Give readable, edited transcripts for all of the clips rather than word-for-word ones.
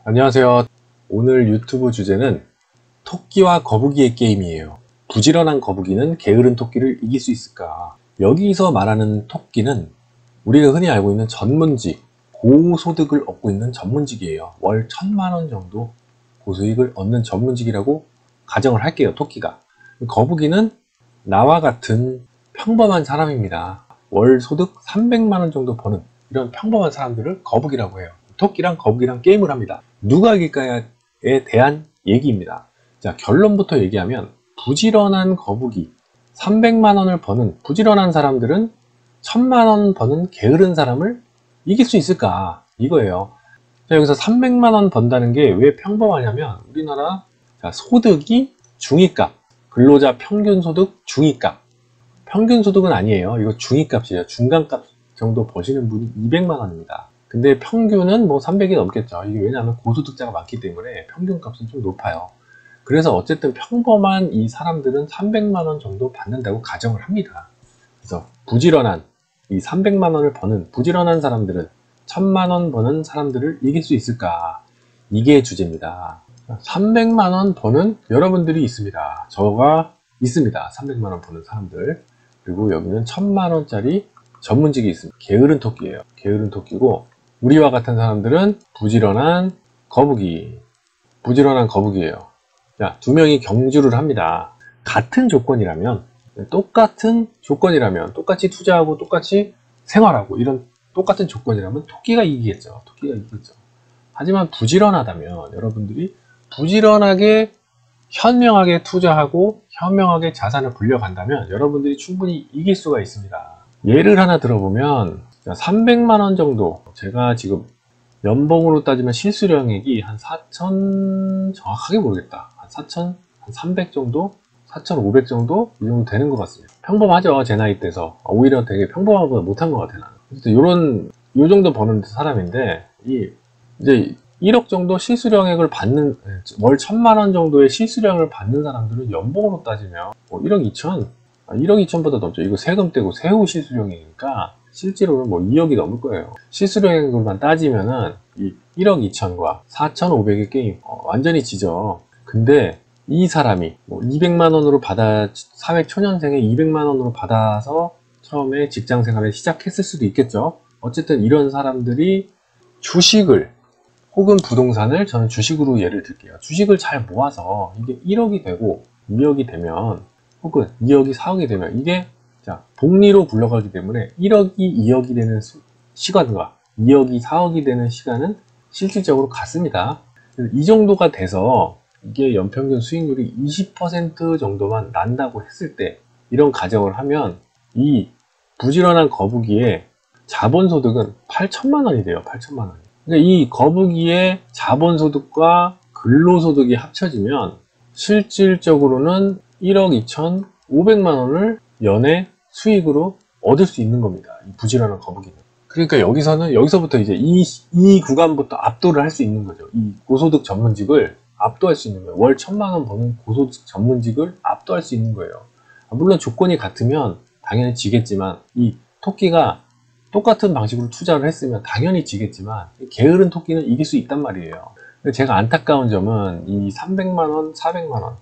안녕하세요. 오늘 유튜브 주제는 토끼와 거북이의 게임이에요. 부지런한 거북이는 게으른 토끼를 이길 수 있을까? 여기서 말하는 토끼는 우리가 흔히 알고 있는 전문직, 고소득을 얻고 있는 전문직이에요. 월 1000만원 정도 고수익을 얻는 전문직이라고 가정을 할게요. 토끼가. 거북이는 나와 같은 평범한 사람입니다. 월 소득 300만원 정도 버는 이런 평범한 사람들을 거북이라고 해요. 토끼랑 거북이랑 게임을 합니다. 누가 이길까에 대한 얘기입니다. 자, 결론부터 얘기하면 부지런한 거북이 300만원을 버는 부지런한 사람들은 1000만원 버는 게으른 사람을 이길 수 있을까? 이거예요. 자, 여기서 300만원 번다는 게 왜 평범하냐면 우리나라 소득이 중위값, 근로자 평균소득 중위값, 평균소득은 아니에요. 이거 중위값이에요. 중간값 정도 버시는 분이 200만원입니다. 근데 평균은 뭐 300이 넘겠죠. 이게 왜냐하면 고소득자가 많기 때문에 평균값은 좀 높아요. 그래서 어쨌든 평범한 이 사람들은 300만원 정도 받는다고 가정을 합니다. 그래서 부지런한 이 300만원을 버는 부지런한 사람들은 1000만원 버는 사람들을 이길 수 있을까? 이게 주제입니다. 300만원 버는 여러분들이 있습니다. 저가 있습니다. 300만원 버는 사람들. 그리고 여기는 1000만원짜리 전문직이 있습니다. 게으른 토끼예요. 게으른 토끼고 우리와 같은 사람들은 부지런한 거북이. 부지런한 거북이에요. 자, 두 명이 경주를 합니다. 같은 조건이라면, 똑같은 조건이라면, 똑같이 투자하고 똑같이 생활하고 이런 똑같은 조건이라면 토끼가 이기겠죠. 토끼가 이기겠죠. 하지만 부지런하다면 여러분들이 부지런하게 현명하게 투자하고 현명하게 자산을 불려간다면 여러분들이 충분히 이길 수가 있습니다. 예를 하나 들어보면 300만원 정도, 제가 지금 연봉으로 따지면 실수령액이 한 4천, 정확하게 모르겠다. 한 4천, 한 300 정도? 4,500 정도? 이 정도 되는 것 같습니다. 평범하죠, 제 나이 때서. 오히려 되게 평범하고 못한 것 같아요. 요 정도 버는 사람인데, 이제 1억 정도 실수령액을 받는, 월 1000만원 정도의 실수령을 받는 사람들은 연봉으로 따지면 1억 2천? 1억 2천보다 넘죠. 이거 세금 떼고 세후 실수령이니까 실제로는 뭐 2억이 넘을 거예요. 실수령액으로만 따지면은 이 1억 2천과 4,500의 게임 완전히 지죠. 근데 이 사람이 뭐 200만원으로 사회초년생에 200만원으로 받아서 처음에 직장생활을 시작했을 수도 있겠죠. 어쨌든 이런 사람들이 주식을 혹은 부동산을, 저는 주식으로 예를 들게요. 주식을 잘 모아서 이게 1억이 되고 2억이 되면, 혹은 2억이 4억이 되면 이게 복리로 굴러가기 때문에 1억이 2억이 되는 시간과 2억이 4억이 되는 시간은 실질적으로 같습니다. 이 정도가 돼서 이게 연평균 수익률이 20% 정도만 난다고 했을 때, 이런 가정을 하면 이 부지런한 거북이의 자본소득은 8천만원이 돼요. 8천만원. 그러니까 이 거북이의 자본소득과 근로소득이 합쳐지면 실질적으로는 1억 2,500만원을 연애 수익으로 얻을 수 있는 겁니다. 이 부지런한 거북이는. 그러니까 여기서부터 이제 이 구간부터 압도를 할 수 있는 거죠. 이 고소득 전문직을 압도할 수 있는 거예요. 월 1000만원 버는 고소득 전문직을 압도할 수 있는 거예요. 물론 조건이 같으면 당연히 지겠지만, 이 토끼가 똑같은 방식으로 투자를 했으면 당연히 지겠지만 게으른 토끼는 이길 수 있단 말이에요. 제가 안타까운 점은 이 300만원, 400만원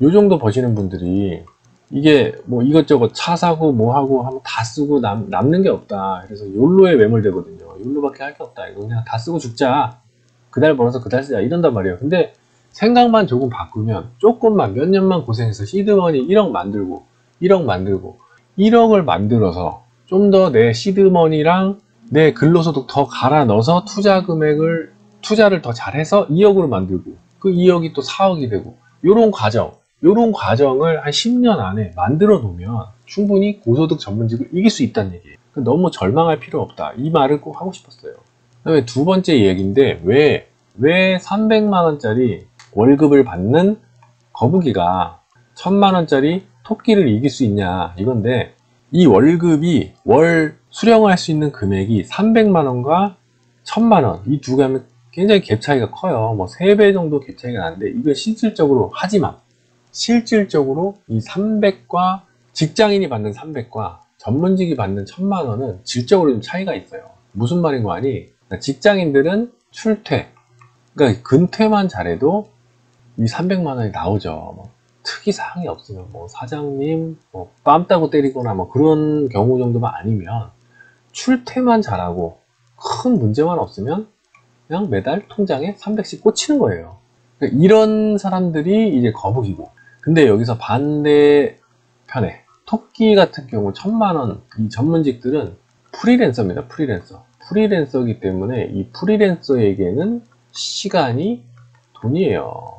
요 정도 버시는 분들이 이게 뭐 이것저것 차 사고 뭐 하고 하면 다 쓰고 남는 게 없다. 그래서 욜로에 매몰되거든요. 욜로밖에 할 게 없다. 이거 그냥 다 쓰고 죽자. 그달 벌어서 그달 쓰자. 이런단 말이에요. 근데 생각만 조금 바꾸면, 조금만 몇 년만 고생해서 시드머니 1억 만들고 1억을 만들어서 좀 더 내 시드머니랑 내 근로소득 더 갈아 넣어서 투자를 더 잘해서 2억으로 만들고, 그 2억이 또 4억이 되고, 요런 과정을 한 10년 안에 만들어 놓으면 충분히 고소득 전문직을 이길 수 있다는 얘기예요. 너무 절망할 필요 없다. 이 말을 꼭 하고 싶었어요. 그다음에 두 번째 얘기인데, 왜 300만원짜리 월급을 받는 거북이가 1000만원짜리 토끼를 이길 수 있냐, 이건데, 이 월급이 월 수령할 수 있는 금액이 300만원과 1000만원, 이 두 개 하면 굉장히 갭 차이가 커요. 뭐 3배 정도 갭 차이가 나는데, 이건 실질적으로 이 300과 직장인이 받는 300과 전문직이 받는 1000만원은 질적으로 좀 차이가 있어요. 무슨 말인 거 아니? 직장인들은 출퇴, 그러니까 근퇴만 잘해도 이 300만 원이 나오죠. 뭐 특이사항이 없으면 뭐 사장님 뭐 뺨 따고 때리거나 뭐 그런 경우 정도만 아니면 출퇴만 잘하고 큰 문제만 없으면 그냥 매달 통장에 300씩 꽂히는 거예요. 그러니까 이런 사람들이 이제 거북이고, 근데 여기서 반대편에 토끼 같은 경우 1000만 원 이 전문직들은 프리랜서입니다. 프리랜서이기 때문에 이 프리랜서에게는 시간이 돈이에요.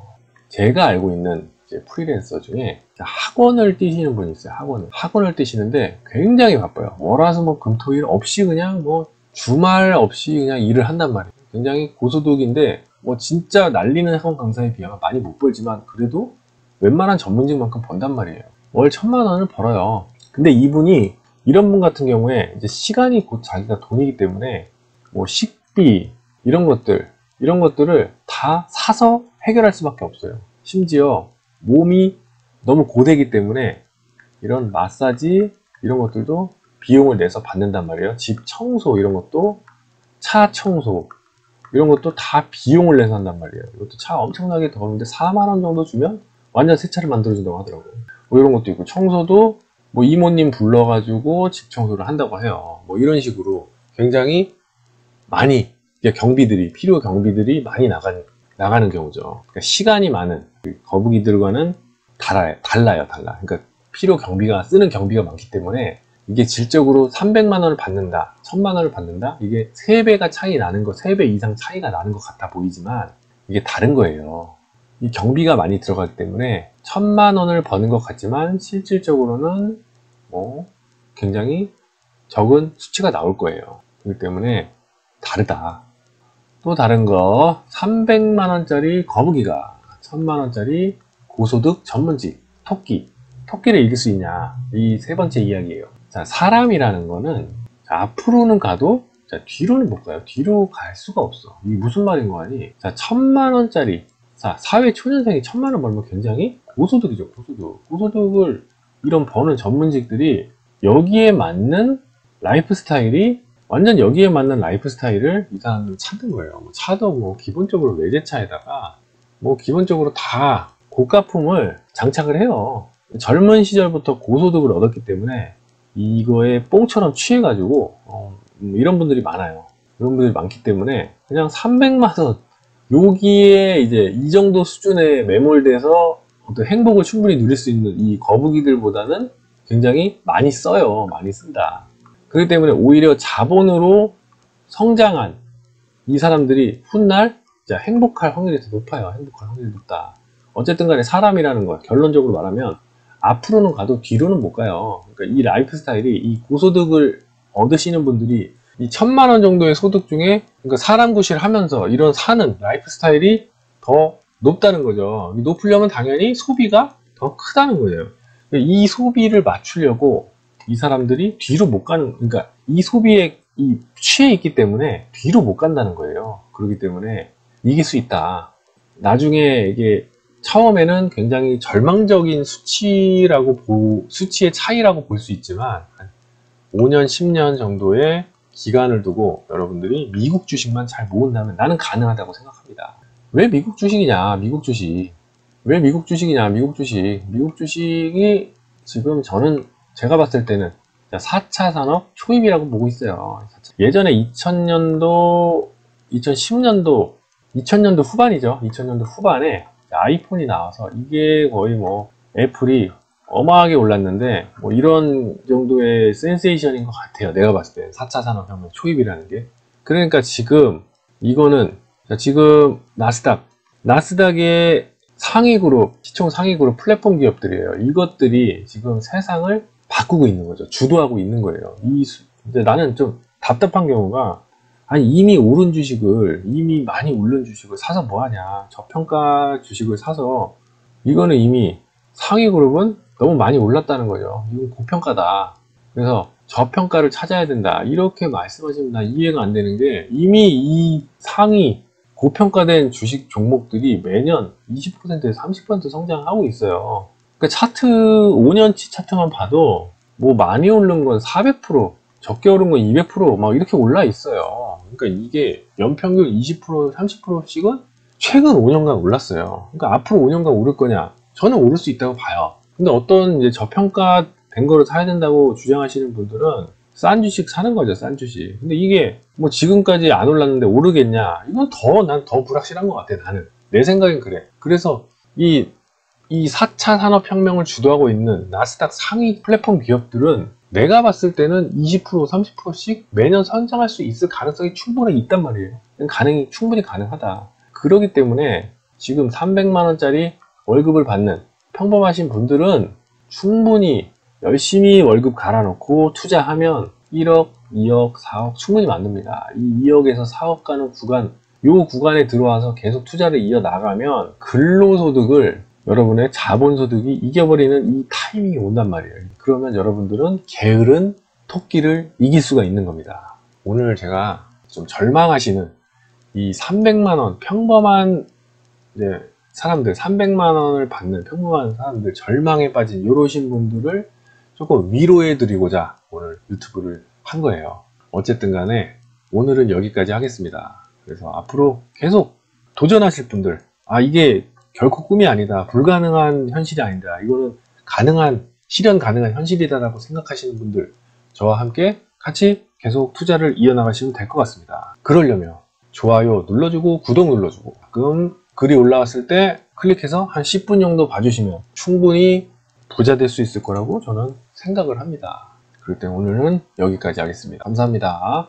제가 알고 있는 이제 프리랜서 중에 학원을 뛰시는 분이 있어요. 학원을 뛰시는데 굉장히 바빠요. 월화수목금토일 없이 그냥 뭐 주말 없이 그냥 일을 한단 말이에요. 굉장히 고소득인데 뭐 진짜 날리는 학원 강사에 비하면 많이 못 벌지만 그래도 웬만한 전문직만큼 번단 말이에요. 월 1000만 원을 벌어요. 근데 이분이 이런 분 같은 경우에 이제 시간이 곧 자기가 돈이기 때문에 뭐 식비 이런 것들을 다 사서 해결할 수밖에 없어요. 심지어 몸이 너무 고되기 때문에 이런 마사지 이런 것들도 비용을 내서 받는단 말이에요. 집 청소 이런 것도, 차 청소 이런 것도 다 비용을 내서 한단 말이에요. 이것도 차 엄청나게 더우는데 4만 원 정도 주면 완전 새 차를 만들어준다고 하더라고요. 뭐 이런 것도 있고, 청소도 뭐 이모님 불러가지고 집 청소를 한다고 해요. 뭐 이런 식으로 굉장히 많이 필요 경비들이 많이 나가는 경우죠. 그러니까 시간이 많은 거북이들과는 달라요. 그러니까 필요 경비가, 쓰는 경비가 많기 때문에 이게 질적으로 300만 원을 받는다, 1000만 원을 받는다, 이게 3배가 차이 나는 거, 3배 이상 차이가 나는 것 같아 보이지만 이게 다른 거예요. 이 경비가 많이 들어가기 때문에 1000만 원을 버는 것 같지만 실질적으로는 뭐 굉장히 적은 수치가 나올 거예요. 그렇기 때문에 다르다. 또 다른 거, 300만 원짜리 거북이가 1000만 원짜리 고소득 전문직 토끼를 이길 수 있냐, 이 세 번째 이야기예요. 자, 사람이라는 거는 앞으로는 가도 뒤로는 못 가요. 뒤로 갈 수가 없어. 이게 무슨 말인 거 아니? 자, 1000만 원짜리, 자, 사회 초년생이 1000만 원 벌면 굉장히 고소득이죠. 고소득을 이런 버는 전문직들이 여기에 맞는 라이프 스타일이, 완전 여기에 맞는 라이프 스타일을 이 사람들은 찾는 거예요. 뭐 차도 뭐 기본적으로 외제차에다가 뭐 기본적으로 다 고가품을 장착을 해요. 젊은 시절부터 고소득을 얻었기 때문에 이거에 뽕처럼 취해가지고 이런 분들이 많아요. 이런 분들이 많기 때문에 그냥 300만 원 여기에 이제 이 정도 수준에 매몰돼서 어떤 행복을 충분히 누릴 수 있는 이 거북이들보다는 굉장히 많이 써요. 많이 쓴다. 그렇기 때문에 오히려 자본으로 성장한 이 사람들이 훗날 행복할 확률이 더 높아요. 행복할 확률이 높다. 어쨌든 간에 사람이라는 거, 결론적으로 말하면 앞으로는 가도 뒤로는 못 가요. 그러니까 이 라이프 스타일이, 이 고소득을 얻으시는 분들이 이 1000만 원 정도의 소득 중에, 그러니까 사람 구실 하면서 이런 사는 라이프 스타일이 더 높다는 거죠. 높으려면 당연히 소비가 더 크다는 거예요. 이 소비를 맞추려고 이 사람들이 뒤로 못 가는, 그러니까 이 소비에 취해 있기 때문에 뒤로 못 간다는 거예요. 그렇기 때문에 이길 수 있다. 나중에 이게 처음에는 굉장히 절망적인 수치의 차이라고 볼 수 있지만, 한 5년, 10년 정도의 기간을 두고 여러분들이 미국 주식만 잘 모은다면 나는 가능하다고 생각합니다. 왜 미국 주식이냐, 미국 주식. 왜 미국 주식이냐, 미국 주식. 미국 주식이 지금 제가 봤을 때는 4차 산업 초입이라고 보고 있어요. 예전에 2000년도 후반이죠. 2000년도 후반에 아이폰이 나와서 이게 거의 뭐 애플이 어마하게 올랐는데, 뭐 이런 정도의 센세이션인 것 같아요. 내가 봤을 때 4차 산업혁명 초입이라는 게. 그러니까 지금 이거는, 지금 나스닥의 상위 그룹, 시총 상위 그룹 플랫폼 기업들이에요. 이것들이 지금 세상을 바꾸고 있는 거죠. 주도하고 있는 거예요. 근데 나는 좀 답답한 경우가, 아니 이미 많이 오른 주식을 사서 뭐하냐, 저평가 주식을 사서, 이거는 이미 상위 그룹은 너무 많이 올랐다는 거죠. 이건 고평가다. 그래서 저평가를 찾아야 된다, 이렇게 말씀하시면 나 이해가 안 되는 게, 이미 이 상위 고평가된 주식 종목들이 매년 20%에서 30% 성장하고 있어요. 그러니까 5년치 차트만 봐도 뭐 많이 오른 건 400%, 적게 오른 건 200% 막 이렇게 올라 있어요. 그러니까 이게 연평균 20%, 30%씩은 최근 5년간 올랐어요. 그러니까 앞으로 5년간 오를 거냐? 저는 오를 수 있다고 봐요. 근데 어떤 이제 저평가된 거를 사야 된다고 주장하시는 분들은 싼 주식 사는 거죠, 싼 주식. 근데 이게 뭐 지금까지 안 올랐는데 오르겠냐? 이건 난 더 불확실한 것 같아, 나는. 내 생각엔 그래. 그래서 이 4차 산업혁명을 주도하고 있는 나스닥 상위 플랫폼 기업들은 내가 봤을 때는 20%, 30%씩 매년 성장할 수 있을 가능성이 충분히 있단 말이에요. 충분히 가능하다. 그렇기 때문에 지금 300만원짜리 월급을 받는 평범하신 분들은 충분히 열심히 월급 갈아놓고 투자하면 1억, 2억, 4억 충분히 만듭니다. 이 2억에서 4억 가는 구간, 요 구간에 들어와서 계속 투자를 이어나가면 근로소득을 여러분의 자본소득이 이겨버리는 이 타이밍이 온단 말이에요. 그러면 여러분들은 게으른 토끼를 이길 수가 있는 겁니다. 오늘 제가 좀 절망하시는 이 300만원 평범한 이제 사람들, 300만원을 받는 평범한 사람들, 절망에 빠진 이러신 분들을 조금 위로해 드리고자 오늘 유튜브를 한 거예요. 어쨌든 간에 오늘은 여기까지 하겠습니다. 그래서 앞으로 계속 도전하실 분들, 이게 결코 꿈이 아니다, 불가능한 현실이 아니다, 이거는 실현 가능한 현실이다라고 생각하시는 분들, 저와 함께 같이 계속 투자를 이어나가시면 될 것 같습니다. 그러려면 좋아요 눌러주고 구독 눌러주고 가끔 글이 올라왔을 때 클릭해서 한 10분 정도 봐주시면 충분히 부자 될 수 있을 거라고 저는 생각을 합니다. 그럴 때 오늘은 여기까지 하겠습니다. 감사합니다.